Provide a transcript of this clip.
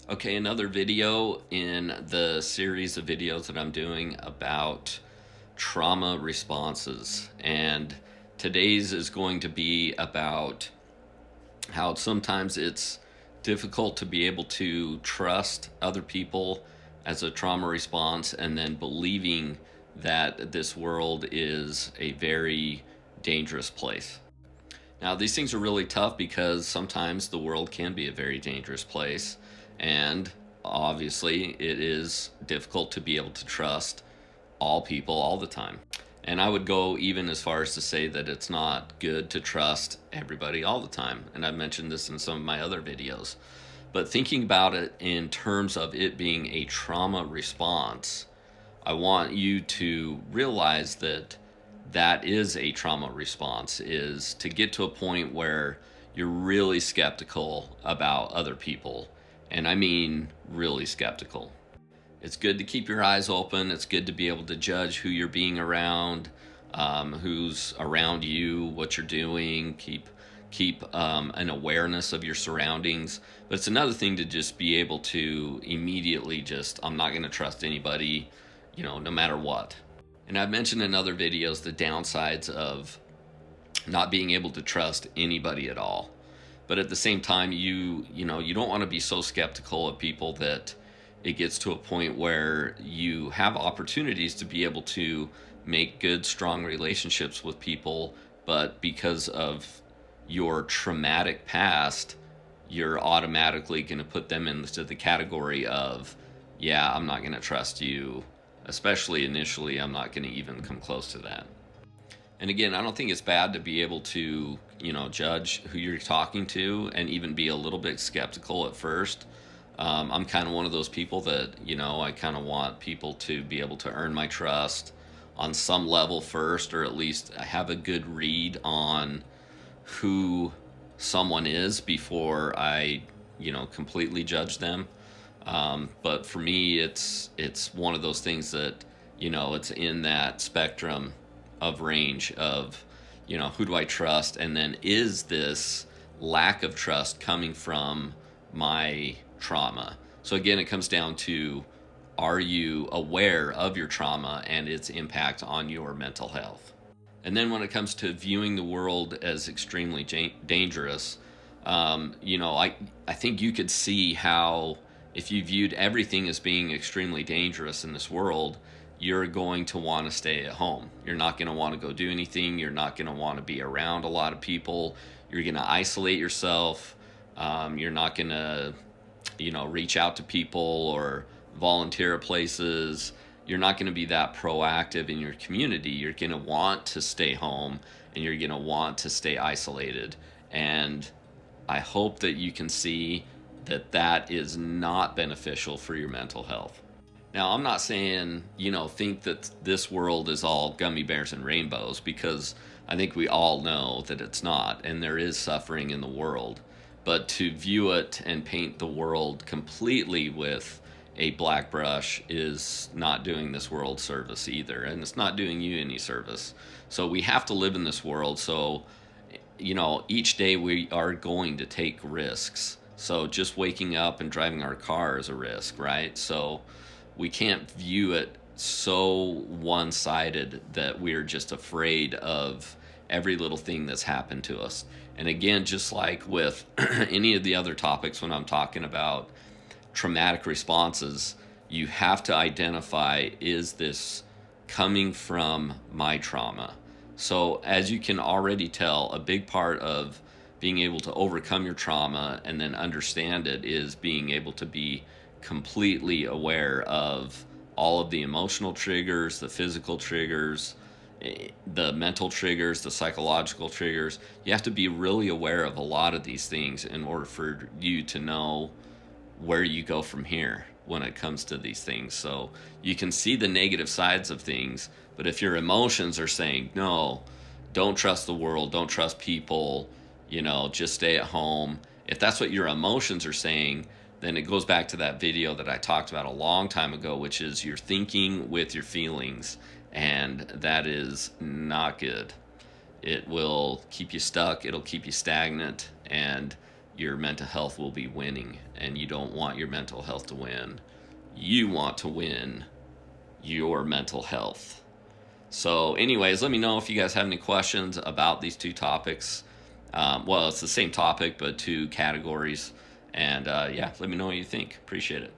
Okay, another video in the series of videos that I'm doing about trauma responses. And today's is going to be about how sometimes it's difficult to be able to trust other people as a trauma response, and then believing that this world is a very dangerous place. Now, these things are really tough because sometimes the world can be a very dangerous place, and obviously, it is difficult to be able to trust all people all the time. And I would go even as far as to say that it's not good to trust everybody all the time. And I've mentioned this in some of my other videos. But thinking about it in terms of it being a trauma response, I want you to realize that that is a trauma response, is to get to a point where you're really skeptical about other people. And I mean really skeptical. It's good to keep your eyes open. It's good to be able to judge who you're being around, who's around you, what you're doing. Keep an awareness of your surroundings. But it's another thing to just be able to immediately just, I'm not going to trust anybody, no matter what. And I've mentioned in other videos the downsides of not being able to trust anybody at all. But at the same time, you don't want to be so skeptical of people that it gets to a point where you have opportunities to be able to make good, strong relationships with people, but because of your traumatic past, you're automatically going to put them into the category of, yeah, I'm not going to trust you. Especially initially, I'm not going to even come close to that. And again, I don't think it's bad to be able to, judge who you're talking to and even be a little bit skeptical at first. I'm kind of one of those people that, I kind of want people to be able to earn my trust on some level first, or at least have a good read on who someone is before I, completely judge them. But for me, it's one of those things that, it's in that spectrum of range of, who do I trust? And then is this lack of trust coming from my trauma? So again, it comes down to, are you aware of your trauma and its impact on your mental health? And then when it comes to viewing the world as extremely dangerous, I think you could see how if you viewed everything as being extremely dangerous in this world, you're going to want to stay at home. You're not going to want to go do anything. You're not going to want to be around a lot of people. You're going to isolate yourself. You're not going to, reach out to people or volunteer at places. You're not going to be that proactive in your community. You're going to want to stay home and you're going to want to stay isolated. And I hope that you can see that that is not beneficial for your mental health. Now, I'm not saying, think that this world is all gummy bears and rainbows, because I think we all know that it's not, and there is suffering in the world. But to view it and paint the world completely with a black brush is not doing this world service either, and it's not doing you any service. So we have to live in this world. So, each day we are going to take risks. So just waking up and driving our car is a risk, right? So we can't view it so one-sided that we're just afraid of every little thing that's happened to us. And again, just like with any of the other topics, when I'm talking about traumatic responses, you have to identify, is this coming from my trauma? So as you can already tell, a big part of being able to overcome your trauma and then understand it is being able to be completely aware of all of the emotional triggers, the physical triggers, the mental triggers, the psychological triggers. You have to be really aware of a lot of these things in order for you to know where you go from here when it comes to these things. So you can see the negative sides of things, but if your emotions are saying, no, don't trust the world, don't trust people, just stay at home. If that's what your emotions are saying, then it goes back to that video that I talked about a long time ago, which is you're thinking with your feelings, and that is not good. It will keep you stuck, it'll keep you stagnant, and your mental health will be winning, and you don't want your mental health to win. You want to win your mental health. So, anyways, let me know if you guys have any questions about these two topics. Well, it's the same topic, but two categories. And yeah, let me know what you think. Appreciate it.